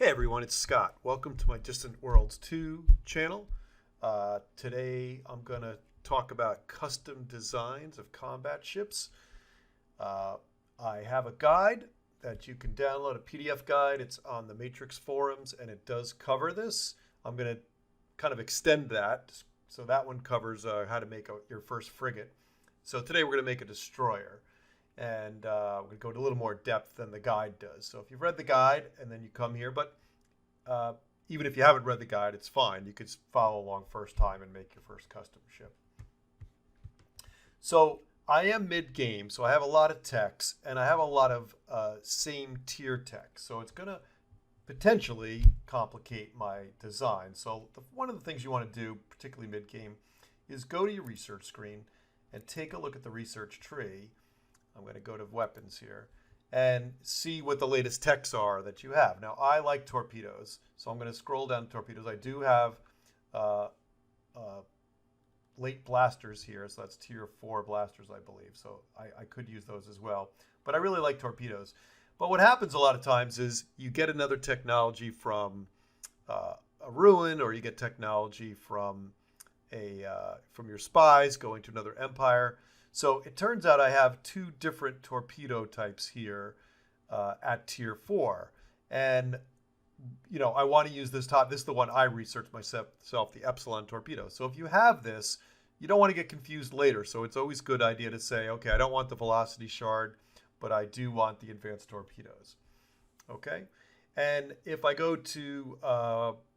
Hey everyone, it's Scott. Welcome to my Distant Worlds 2 channel. Today I'm going to talk about custom designs of combat ships. Uh, I have a guide that you can download, a PDF guide. It's on the Matrix forums and it does cover this. I'm going to kind of extend that. So that one covers how to make your first frigate. So today we're going to make a destroyer. And we're going to go into a little more depth than the guide does. So if you've read the guide and then you come here, but even if you haven't read the guide, it's fine. You could follow along first time and make your first custom ship. So I am mid-game, so I have a lot of techs, and I have a lot of same tier techs. So it's going to potentially complicate my design. So one of the things you want to do, particularly mid-game, is go to your research screen and take a look at the research tree. I'm going to go to weapons here and see what the latest techs are that you have. Now, I like torpedoes, so I'm going to scroll down to torpedoes. I do have late blasters here, so that's tier 4 blasters, I believe. So I could use those as well. But I really like torpedoes. But what happens a lot of times is you get another technology from a ruin, or you get technology from your spies going to another empire. So it turns out I have two different torpedo types here at tier 4. And, you know, I want to use this top. This is the one I researched myself, the Epsilon torpedo. So if you have this, you don't want to get confused later. So it's always a good idea to say, okay, I don't want the velocity shard, but I do want the advanced torpedoes. Okay. And if I go to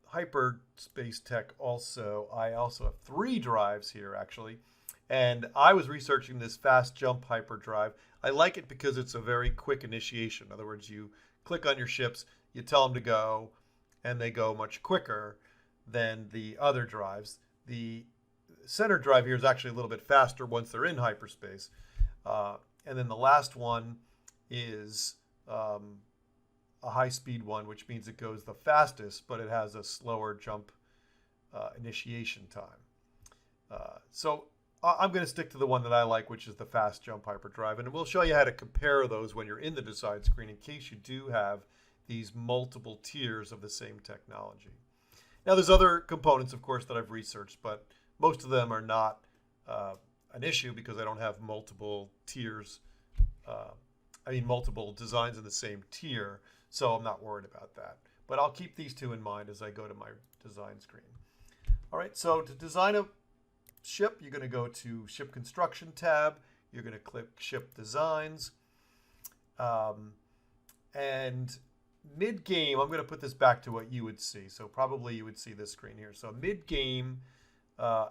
hyperspace tech also, I also have 3 drives here, actually. And I was researching this fast jump hyperdrive. I like it because it's a very quick initiation. In other words, you click on your ships, you tell them to go, and they go much quicker than the other drives. The center drive here is actually a little bit faster once they're in hyperspace. And then the last one is a high-speed one, which means it goes the fastest, but it has a slower jump initiation time. So I'm going to stick to the one that I like, which is the fast jump hyperdrive. And we'll show you how to compare those when you're in the design screen in case you do have these multiple tiers of the same technology. Now, there's other components, of course, that I've researched, but most of them are not an issue because I don't have multiple tiers. Multiple designs in the same tier, so I'm not worried about that. But I'll keep these two in mind as I go to my design screen. All right, so to design a ship, you're going to go to Ship Construction tab. You're going to click Ship Designs. And mid-game, I'm going to put this back to what you would see. So probably you would see this screen here. So mid-game,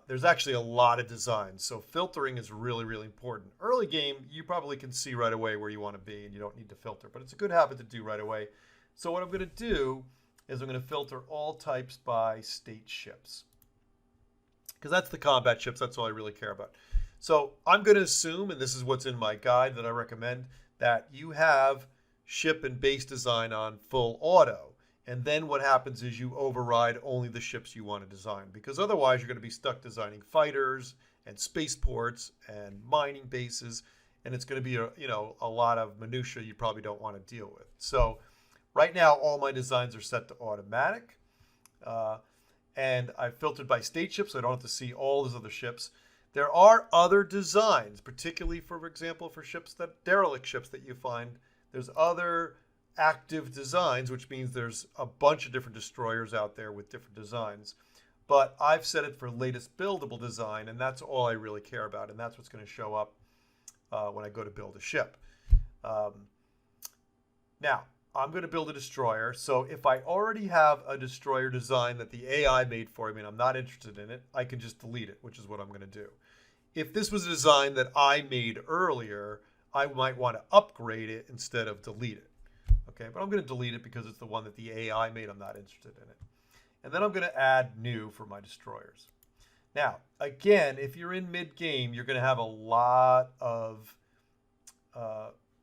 there's actually a lot of designs. So filtering is really, really important. Early game, you probably can see right away where you want to be and you don't need to filter. But it's a good habit to do right away. So what I'm going to do is I'm going to filter all types by state ships, because that's the combat ships. That's all I really care about. So I'm going to assume, and this is what's in my guide that I recommend, that you have ship and base design on full auto. And then what happens is you override only the ships you want to design, because otherwise you're going to be stuck designing fighters and spaceports and mining bases, and it's going to be a lot of minutia you probably don't want to deal with. So right now all my designs are set to automatic. And I've filtered by state ships, so I don't have to see all those other ships. There are other designs, particularly, for example, for derelict ships that you find. There's other active designs, which means there's a bunch of different destroyers out there with different designs. But I've set it for latest buildable design, and that's all I really care about, and that's what's going to show up when I go to build a ship. Now, I'm going to build a destroyer. So if I already have a destroyer design that the AI made for me and I'm not interested in it, I can just delete it, which is what I'm going to do. If this was a design that I made earlier, I might want to upgrade it instead of delete it. Okay, but I'm going to delete it because it's the one that the AI made. I'm not interested in it. And then I'm going to add new for my destroyers. Now, again, if you're in mid-game, you're going to have a lot of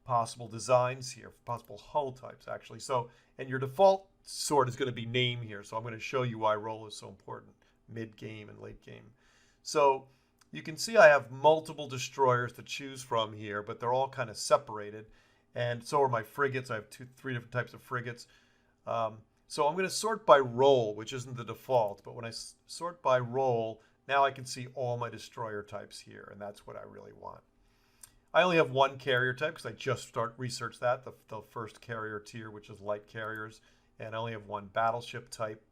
possible designs here, possible hull types actually. So, and your default sort is going to be name here. So I'm going to show you why role is so important mid-game and late game. So you can see I have multiple destroyers to choose from here, but they're all kind of separated. And so are my frigates. I have 3 different types of frigates. So I'm going to sort by role, which isn't the default, but when I sort by role, now I can see all my destroyer types here, and that's what I really want. I only have one carrier type because I just researched that, the first carrier tier, which is light carriers, and I only have one battleship type.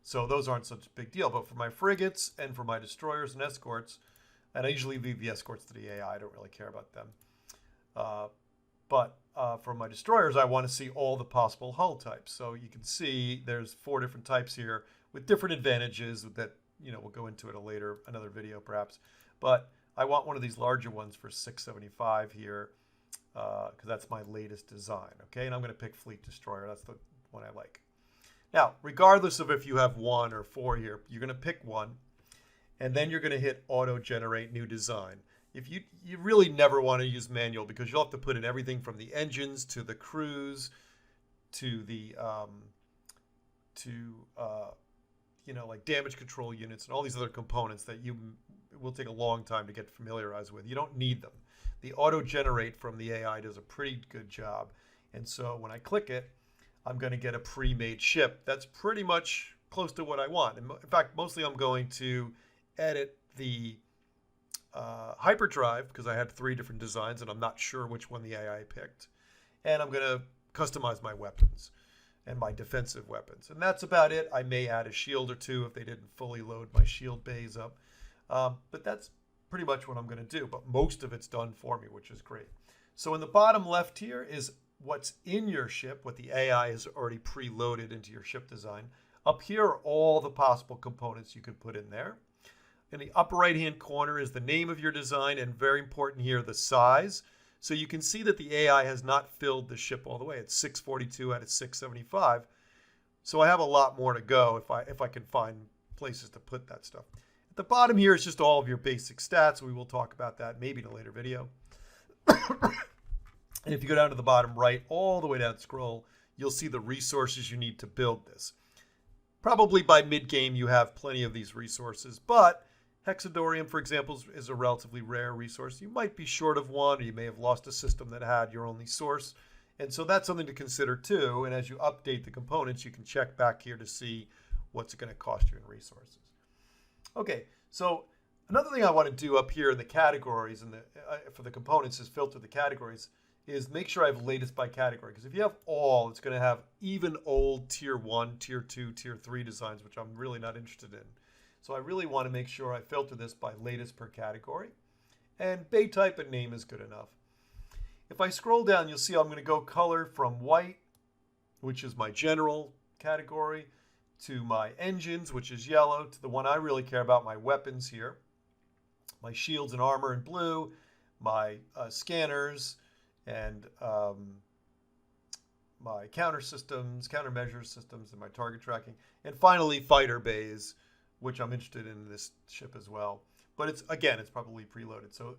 So those aren't such a big deal, but for my frigates and for my destroyers and escorts, and I usually leave the escorts to the AI, I don't really care about them. But for my destroyers, I want to see all the possible hull types. So you can see there's 4 different types here with different advantages that, we'll go into it another video perhaps. But I want one of these larger ones for 675 here because that's my latest design. Okay, and I'm going to pick Fleet Destroyer. That's the one I like. Now, regardless of if you have 1 or 4 here, you're going to pick one, and then you're going to hit Auto Generate New Design. If you really never want to use manual because you'll have to put in everything from the engines to the crews to the like damage control units and all these other components that it will take a long time to get familiarized with. You don't need them. The auto generate from the AI does a pretty good job. And so when I click it, I'm going to get a pre-made ship that's pretty much close to what I want. In fact, mostly I'm going to edit the hyperdrive because I had 3 different designs and I'm not sure which one the AI picked. And I'm going to customize my weapons and my defensive weapons. And that's about it. I may add a shield or 2 if they didn't fully load my shield bays up. But that's pretty much what I'm going to do. But most of it's done for me, which is great. So in the bottom left here is what's in your ship, what the AI has already preloaded into your ship design. Up here are all the possible components you could put in there. In the upper right-hand corner is the name of your design, and very important here, the size. So you can see that the AI has not filled the ship all the way. It's 642 out of 675. So I have a lot more to go if I can find places to put that stuff. At the bottom here is just all of your basic stats. We will talk about that maybe in a later video. And if you go down to the bottom right, all the way down scroll, you'll see the resources you need to build this. Probably by mid-game you have plenty of these resources, but Hexadorium, for example, is a relatively rare resource. You might be short of one, or you may have lost a system that had your only source. And so that's something to consider too. And as you update the components, you can check back here to see what's it going to cost you in resources. Okay, so another thing I want to do up here in the categories and for the components is filter the categories, is make sure I have latest by category. Because if you have all, it's going to have even old tier 1, tier 2, tier 3 designs, which I'm really not interested in. So I really want to make sure I filter this by latest per category. And bay type and name is good enough. If I scroll down, you'll see I'm going to go color from white, which is my general category, to my engines, which is yellow, to the one I really care about, my weapons here. My shields and armor in blue, my scanners, and my countermeasure systems, and my target tracking. And finally, fighter bays, which I'm interested in this ship as well. But it's probably preloaded. So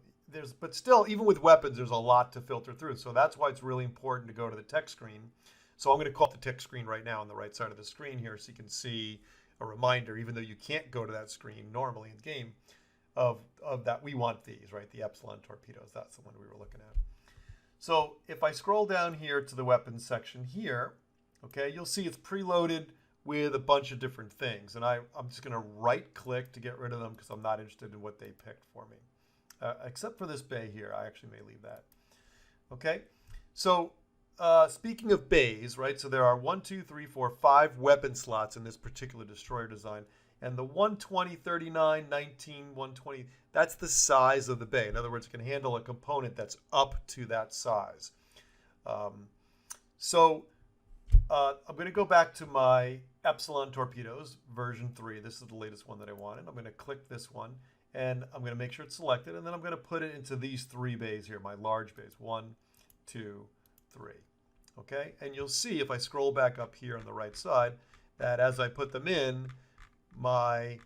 but still, even with weapons, there's a lot to filter through. So that's why it's really important to go to the text screen. So I'm going to call up the text screen right now on the right side of the screen here so you can see a reminder, even though you can't go to that screen normally in the game, of that we want these, right? The Epsilon torpedoes. That's the one we were looking at. So if I scroll down here to the weapons section here, okay, you'll see it's preloaded with a bunch of different things. And I'm just going to right click to get rid of them because I'm not interested in what they picked for me. Except for this bay here. I actually may leave that. Okay, so speaking of bays, right, so there are 1, 2, 3, 4, 5 weapon slots in this particular destroyer design. And the 120, 39, 19, 120, that's the size of the bay. In other words, it can handle a component that's up to that size. I'm going to go back to my Epsilon Torpedoes, version 3. This is the latest one that I wanted. I'm going to click this one, and I'm going to make sure it's selected, and then I'm going to put it into these 3 bays here, my large bays, 1, 2, 3. Okay, and you'll see if I scroll back up here on the right side that as I put them in, my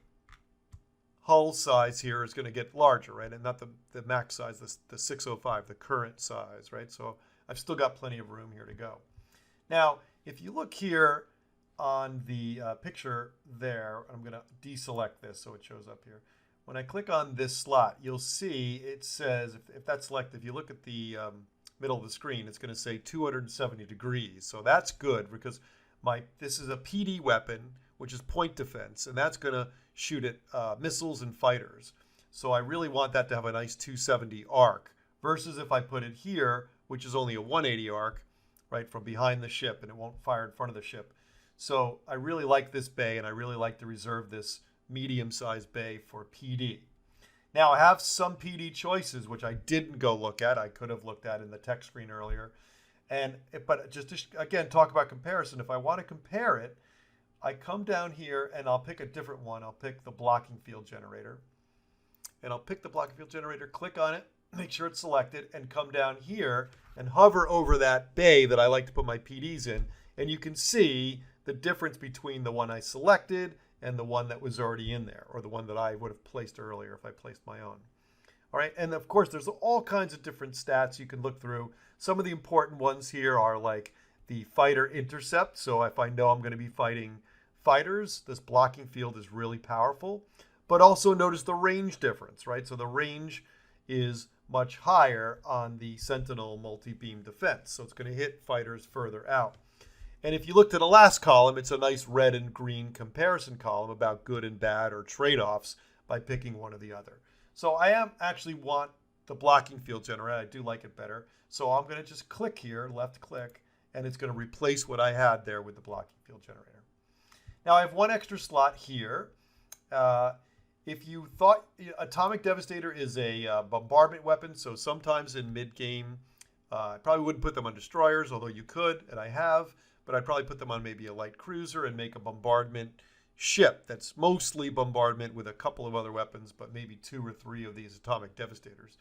hull size here is going to get larger, right? And not the max size, the 605, the current size, right? So I've still got plenty of room here to go. Now, if you look here on the picture there, I'm going to deselect this so it shows up here. When I click on this slot, you'll see it says, if that's selected, if you look at the middle of the screen, it's going to say 270 degrees. So that's good because This is a PD weapon, which is point defense, and that's going to shoot at missiles and fighters. So I really want that to have a nice 270 arc, versus if I put it here, which is only a 180 arc, right, from behind the ship, and it won't fire in front of the ship. So I really like this bay, and I really like to reserve this medium-sized bay for PD. Now, I have some PD choices, which I didn't go look at. I could have looked at in the tech screen earlier. But just to, again, talk about comparison, if I want to compare it, I come down here and I'll pick a different one. I'll pick the blocking field generator. And I'll pick the blocking field generator, click on it, make sure it's selected, and come down here and hover over that bay that I like to put my PDs in. And you can see the difference between the one I selected and the one that was already in there, or the one that I would have placed earlier if I placed my own. All right, and of course, there's all kinds of different stats you can look through. Some of the important ones here are like the fighter intercept. So if I know I'm going to be fighting fighters, this blocking field is really powerful. But also notice the range difference, right? So the range is much higher on the Sentinel multi-beam defense. So it's going to hit fighters further out. And if you look to the last column, it's a nice red and green comparison column about good and bad or trade-offs by picking one or the other. So I actually want the blocking field generator. I do like it better. So I'm going to just click here, left click, and it's going to replace what I had there with the blocking field generator. Now I have one extra slot here. If you thought Atomic Devastator is a bombardment weapon, so sometimes in mid-game, I probably wouldn't put them on destroyers, although you could, and I have, but I'd probably put them on maybe a light cruiser and make a bombardment ship that's mostly bombardment with a couple of other weapons, but maybe 2 or 3 of these Atomic Devastators.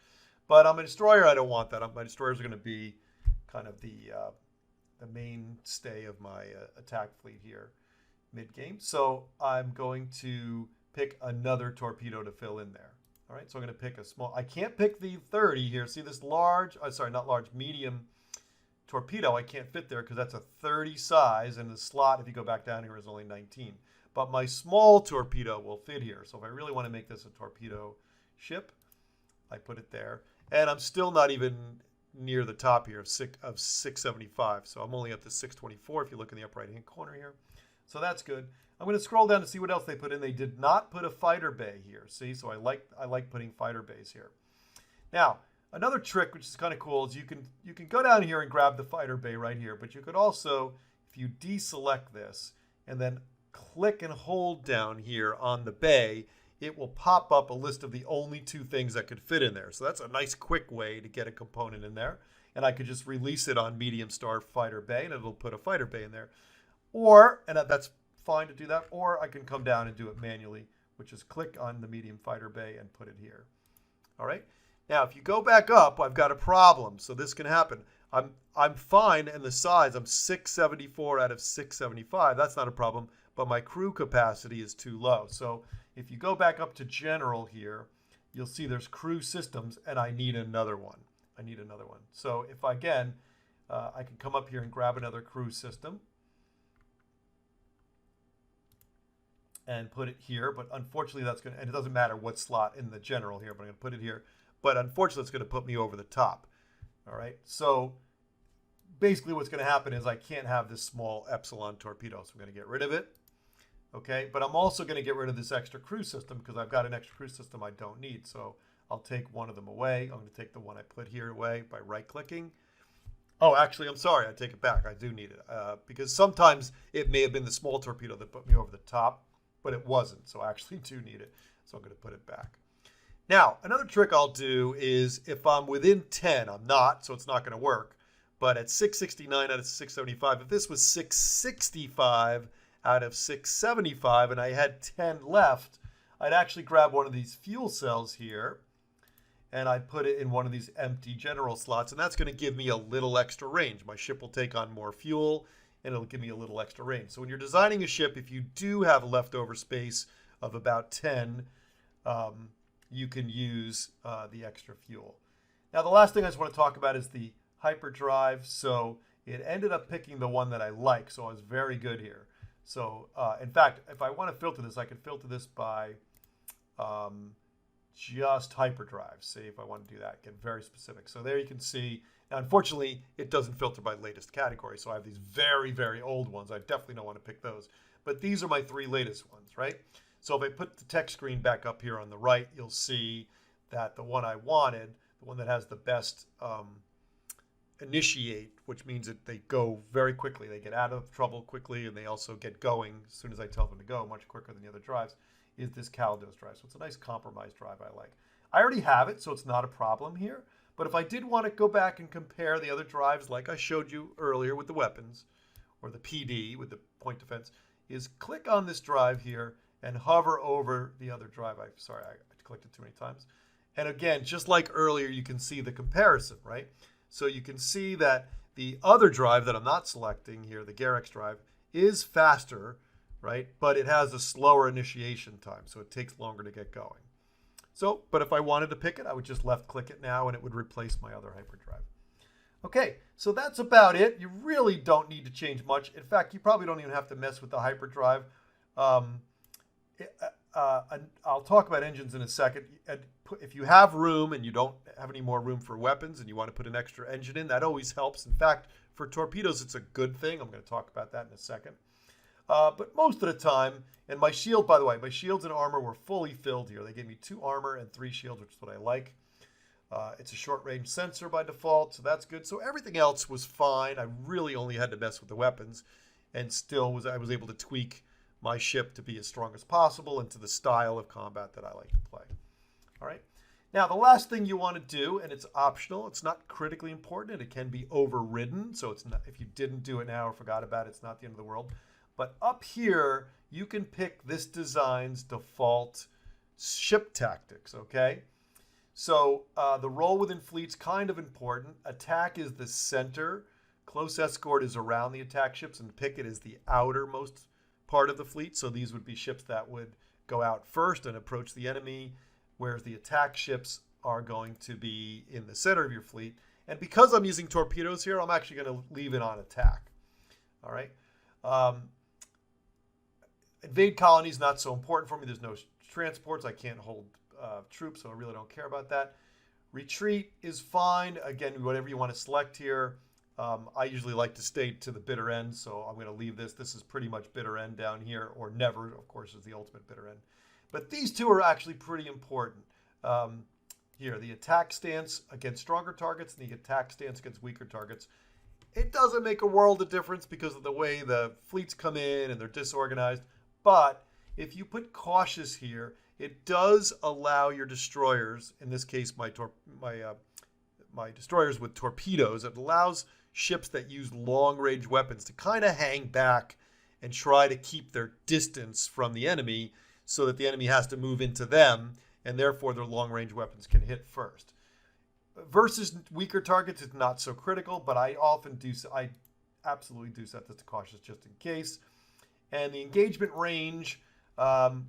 But on my destroyer, I don't want that. My destroyers are going to be kind of the mainstay of my attack fleet here mid-game. So I'm going to pick another torpedo to fill in there. All right, so I'm going to pick a small. I can't pick the 30 here. See this large, sorry, not large, medium torpedo. I can't fit there because that's a 30 size, and the slot, if you go back down here, is only 19. But my small torpedo will fit here. So if I really want to make this a torpedo ship, I put it there. And I'm still not even near the top here of 675. So I'm only up to 624 if you look in the upper right-hand corner here. So that's good. I'm going to scroll down to see what else they put in. They did not put a fighter bay here. See, so I like putting fighter bays here. Now, another trick, which is kind of cool, is you can go down here and grab the fighter bay right here. But you could also, if you deselect this and then click and hold down here on the bay, it will pop up a list of the only 2 things that could fit in there. So that's a nice quick way to get a component in there. And I could just release it on medium star fighter bay, and it'll put a fighter bay in there. Or, and that's fine to do that, or I can come down and do it manually, which is click on the medium fighter bay and put it here. All right. Now, if you go back up, I've got a problem. So this can happen. I'm fine in the size. I'm 674 out of 675. That's not a problem, but my crew capacity is too low. So if you go back up to general here, you'll see there's crew systems, and I need another one. So if I can come up here and grab another crew system and put it here, but unfortunately that's going to, and it doesn't matter what slot in the general here, but I'm going to put it here. But unfortunately, it's going to put me over the top. All right. So basically what's going to happen is I can't have this small Epsilon torpedo. So I'm going to get rid of it. Okay. But I'm also going to get rid of this extra crew system because I've got an extra crew system I don't need. So I'll take one of them away. I'm going to take the one I put here away by right clicking. Oh, actually, I'm sorry. I take it back. I do need it because sometimes it may have been the small torpedo that put me over the top, but it wasn't. So I actually do need it. So I'm going to put it back. Now, another trick I'll do is if I'm within 10, I'm not, so it's not going to work. But at 669 out of 675, if this was 665 out of 675 and I had 10 left, I'd actually grab one of these fuel cells here and I'd put it in one of these empty general slots, and that's going to give me a little extra range. My ship will take on more fuel and it'll give me a little extra range. So when you're designing a ship, if you do have leftover space of about 10, you can use the extra fuel. Now, the last thing I just want to talk about is the hyperdrive. So it ended up picking the one that I like, so I was very good here. So in fact, if I want to filter this, I could filter this by just hyperdrive. See if I want to do that, get very specific. So there you can see Now, unfortunately, it doesn't filter by latest category, so I have these very, very old ones. I definitely don't want to pick those. But these are my 3 latest ones, right? So if I put the text screen back up here on the right, you'll see that the one I wanted, the one that has the best initiate, which means that they go very quickly. They get out of trouble quickly, and they also get going as soon as I tell them to go, much quicker than the other drives, is this Caldos drive. So it's a nice compromise drive I like. I already have it, so it's not a problem here. But if I did want to go back and compare the other drives like I showed you earlier with the weapons, or the PD with the point defense, is click on this drive here and hover over the other drive. Sorry, I clicked it too many times. And again, just like earlier, you can see the comparison, right? So you can see that the other drive that I'm not selecting here, the Garrex drive, is faster, right? But it has a slower initiation time, so it takes longer to get going. So, but if I wanted to pick it, I would just left click it now and it would replace my other hyperdrive. Okay, so that's about it. You really don't need to change much. In fact, you probably don't even have to mess with the hyperdrive. I'll talk about engines in a second. If you have room and you don't have any more room for weapons and you want to put an extra engine in, that always helps. In fact, for torpedoes, it's a good thing. I'm going to talk about that in a second. But most of the time, and my shield, by the way, my shields and armor were fully filled here. They gave me 2 armor and 3 shields, which is what I like. It's a short-range sensor by default, so that's good. So everything else was fine. I really only had to mess with the weapons, and still I was able to tweak my ship to be as strong as possible and to the style of combat that I like to play. All right. Now, the last thing you want to do, and it's optional, it's not critically important, and it can be overridden. So it's not, if you didn't do it now or forgot about it, it's not the end of the world. But up here, you can pick this design's default ship tactics, okay? So the role within fleet's kind of important. Attack is the center. Close escort is around the attack ships, and picket is the outermost part of the fleet. So these would be ships that would go out first and approach the enemy, whereas the attack ships are going to be in the center of your fleet. And because I'm using torpedoes here, I'm actually going to leave it on attack. All right. Invade colonies, not so important for me. There's no transports. I can't hold troops, so I really don't care about that. Retreat is fine. Again, whatever you want to select here. I usually like to stay to the bitter end, so I'm going to leave this. This is pretty much bitter end down here, or never, of course, is the ultimate bitter end. But these two are actually pretty important. Here, the attack stance against stronger targets and the attack stance against weaker targets. It doesn't make a world of difference because of the way the fleets come in and they're disorganized. But if you put cautious here, it does allow your destroyers, in this case my destroyers with torpedoes, it allows ships that use long-range weapons to kind of hang back and try to keep their distance from the enemy so that the enemy has to move into them, and therefore their long-range weapons can hit first. Versus weaker targets, it's not so critical, but I absolutely do set this to cautious just in case. And the engagement range,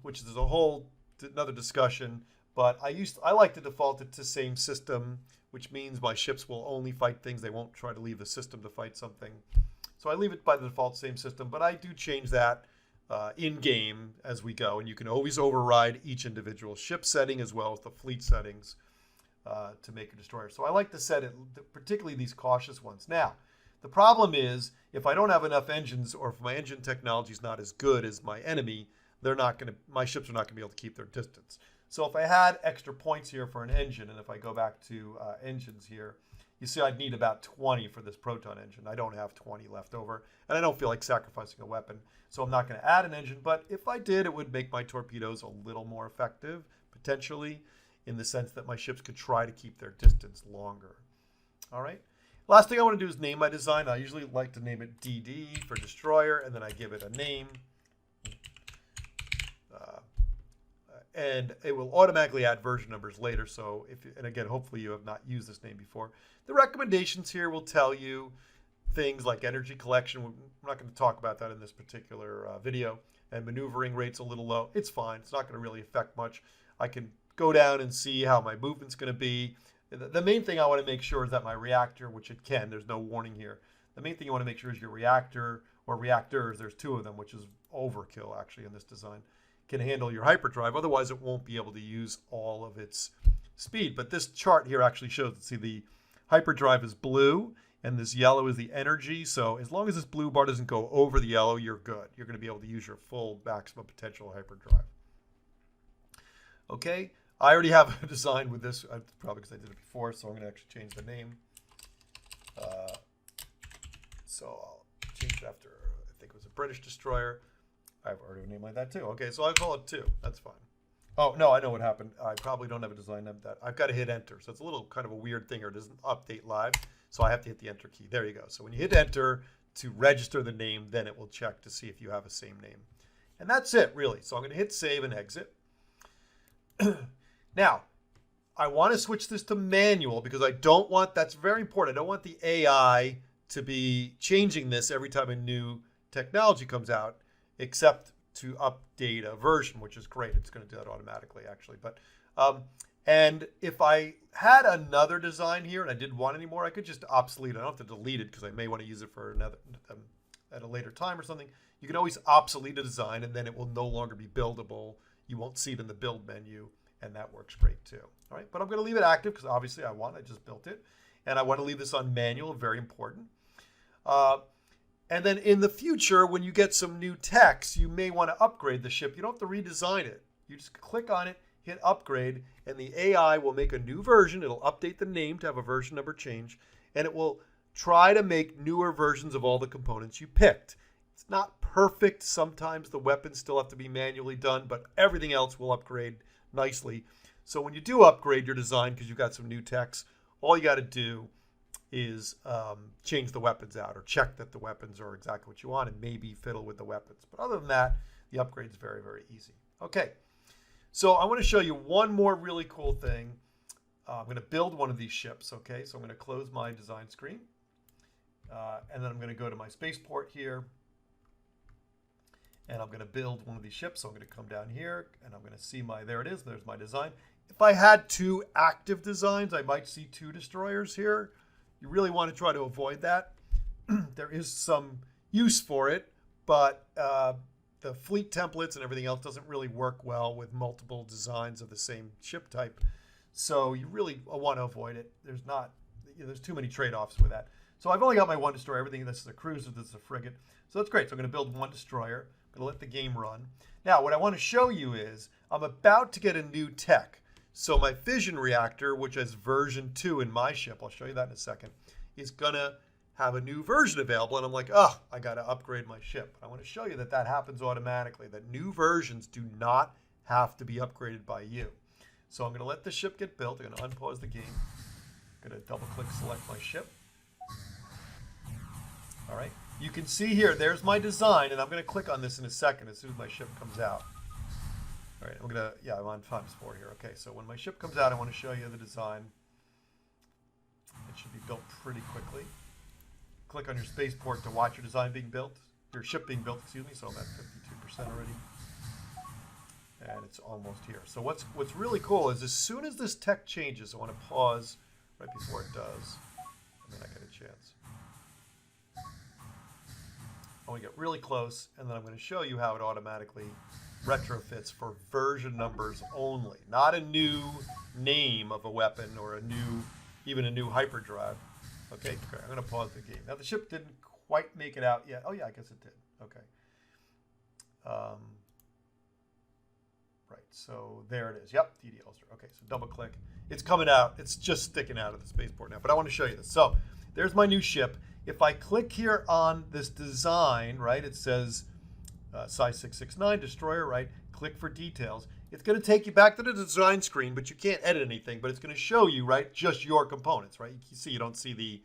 which is another discussion, but I like to default it to same system, which means my ships will only fight things. They won't try to leave the system to fight something. So I leave it by the default same system, but I do change that in-game as we go. And you can always override each individual ship setting as well as the fleet settings to make a destroyer. So I like to set it, particularly these cautious ones. Now, the problem is if I don't have enough engines, or if my engine technology is not as good as my enemy, my ships are not going to be able to keep their distance. So if I had extra points here for an engine, and if I go back to engines here, you see I'd need about 20 for this proton engine. I don't have 20 left over, and I don't feel like sacrificing a weapon, so I'm not going to add an engine. But if I did, it would make my torpedoes a little more effective, potentially, in the sense that my ships could try to keep their distance longer. All right. Last thing I want to do is name my design. I usually like to name it DD for destroyer, and then I give it a name. And it will automatically add version numbers later. So, and again, hopefully you have not used this name before. The recommendations here will tell you things like energy collection. We're not going to talk about that in this particular video. And maneuvering rate's a little low. It's fine. It's not going to really affect much. I can go down and see how my movement's going to be. The main thing I want to make sure is that my reactor, which it can, there's no warning here. The main thing you want to make sure is your reactor or reactors, there's 2 of them, which is overkill actually in this design, can handle your hyperdrive. Otherwise, it won't be able to use all of its speed. But this chart here actually shows, see, the hyperdrive is blue, and this yellow is the energy. So as long as this blue bar doesn't go over the yellow, you're good. You're going to be able to use your full maximum potential hyperdrive. Okay, I already have a design with this, probably because I did it before, so I'm going to actually change the name. So I'll change it after, I think it was a British destroyer. I've already a name like that too. Okay, so I'll call it 2. That's fine. Oh, no, I know what happened. I probably don't have a design of that. I've got to hit enter. So it's a little kind of a weird thing, or it doesn't update live. So I have to hit the enter key. There you go. So when you hit enter to register the name, then it will check to see if you have a same name. And that's it, really. So I'm going to hit save and exit. Now, I want to switch this to manual because I don't want, that's very important. I don't want the AI to be changing this every time a new technology comes out, except to update a version, which is great. It's going to do that automatically, actually. But and if I had another design here and I didn't want any more, I could just obsolete it. I don't have to delete it because I may want to use it for another at a later time or something. You can always obsolete a design, and then it will no longer be buildable. You won't see it in the build menu, and that works great too. All right, but I'm going to leave it active because obviously I just built it, and I want to leave this on manual. Very important. And then in the future, when you get some new text, you may want to upgrade the ship. You don't have to redesign it. You just click on it, hit upgrade, and the AI will make a new version. It'll update the name to have a version number change, and it will try to make newer versions of all the components you picked. It's not perfect. Sometimes the weapons still have to be manually done, but everything else will upgrade nicely. So when you do upgrade your design because you've got some new text, all you got to do is change the weapons out or check that the weapons are exactly what you want and maybe fiddle with the weapons. But other than that, the upgrade is very, very easy. Okay, so I want to show you one more really cool thing. I'm going to build one of these ships, okay? So I'm going to close my design screen. And then I'm going to go to my spaceport here. And I'm going to build one of these ships. So I'm going to come down here and I'm going to see there it is. There's my design. If I had 2 active designs, I might see 2 destroyers here. You really want to try to avoid that. There is some use for it, but the fleet templates and everything else doesn't really work well with multiple designs of the same ship type. So you really want to avoid it. There's too many trade-offs with that. So I've only got my 1 destroyer. Everything, this is a cruiser, this is a frigate. So that's great. So I'm going to build 1 destroyer. I'm going to let the game run. Now, what I want to show you is I'm about to get a new tech. So my fission reactor, which is version 2 in my ship, I'll show you that in a second, is going to have a new version available. And I'm like, oh, I got to upgrade my ship. I want to show you that that happens automatically, that new versions do not have to be upgraded by you. So I'm going to let the ship get built. I'm going to unpause the game. I'm going to double click select my ship. All right. You can see here, there's my design, and I'm going to click on this in a second as soon as my ship comes out. All right, I'm on ×4 here. Okay, so when my ship comes out, I want to show you the design. It should be built pretty quickly. Click on your spaceport to watch your design being built, your ship being built, excuse me. So I'm at 52% already. And it's almost here. So what's really cool is as soon as this tech changes, I want to pause right before it does, and then I get a chance. I want to get really close, and then I'm going to show you how it automatically retrofits for version numbers only, not a new name of a weapon or even a new hyperdrive. Okay, I'm going to pause the game. Now the ship didn't quite make it out yet. Oh yeah, I guess it did. Okay. Right, so there it is. Yep, DD Ulster. Okay, so double click. It's coming out. It's just sticking out of the spaceport now, but I want to show you this. So there's my new ship. If I click here on this design, right, it says size 669 destroyer, right? Click for details. It's going to take you back to the design screen, but you can't edit anything. But it's going to show you, right, just your components, right? You don't see the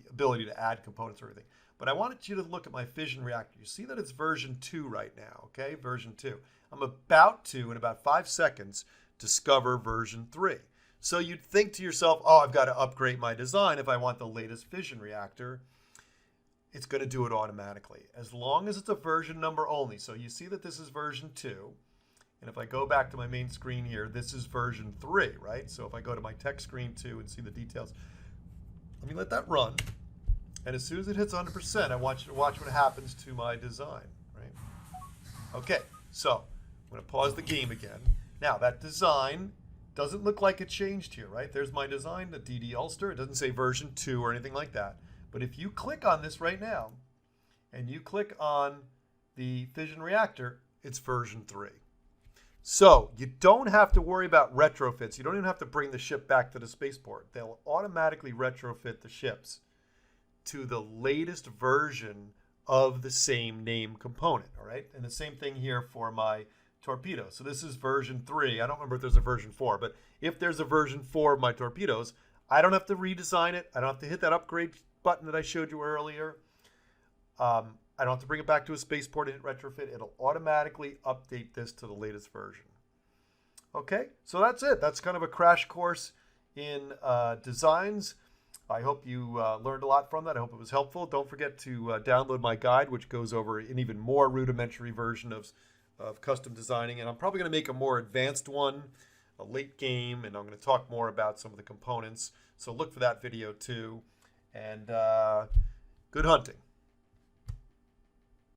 ability to add components or anything. But I wanted you to look at my fission reactor. You see that it's version 2 right now, okay? Version 2. I'm about to, in about 5 seconds, discover version 3. So you'd think to yourself, oh, I've got to upgrade my design if I want the latest fission reactor. It's going to do it automatically, as long as it's a version number only. So you see that this is version 2. And if I go back to my main screen here, this is version 3, right? So if I go to my text screen 2 and see the details, let me let that run. And as soon as it hits 100%, I want you to watch what happens to my design, right? Okay, so I'm going to pause the game again. Now, that design Doesn't look like it changed here, right? There's my design, the DD Ulster. It doesn't say version 2 or anything like that. But if you click on this right now, and you click on the fission reactor, it's version 3. So you don't have to worry about retrofits. You don't even have to bring the ship back to the spaceport. They'll automatically retrofit the ships to the latest version of the same name component, all right? And the same thing here for my torpedo. So this is version 3. I don't remember if there's a version 4, but if there's a version 4 of my torpedoes, I don't have to redesign it. I don't have to hit that upgrade button that I showed you earlier. I don't have to bring it back to a spaceport and hit retrofit. It'll automatically update this to the latest version. Okay, so that's it. That's kind of a crash course in designs. I hope you learned a lot from that. I hope it was helpful. Don't forget to download my guide, which goes over an even more rudimentary version of custom designing. And I'm probably going to make a more advanced one, a late game, and I'm going to talk more about some of the components. So look for that video too. And good hunting.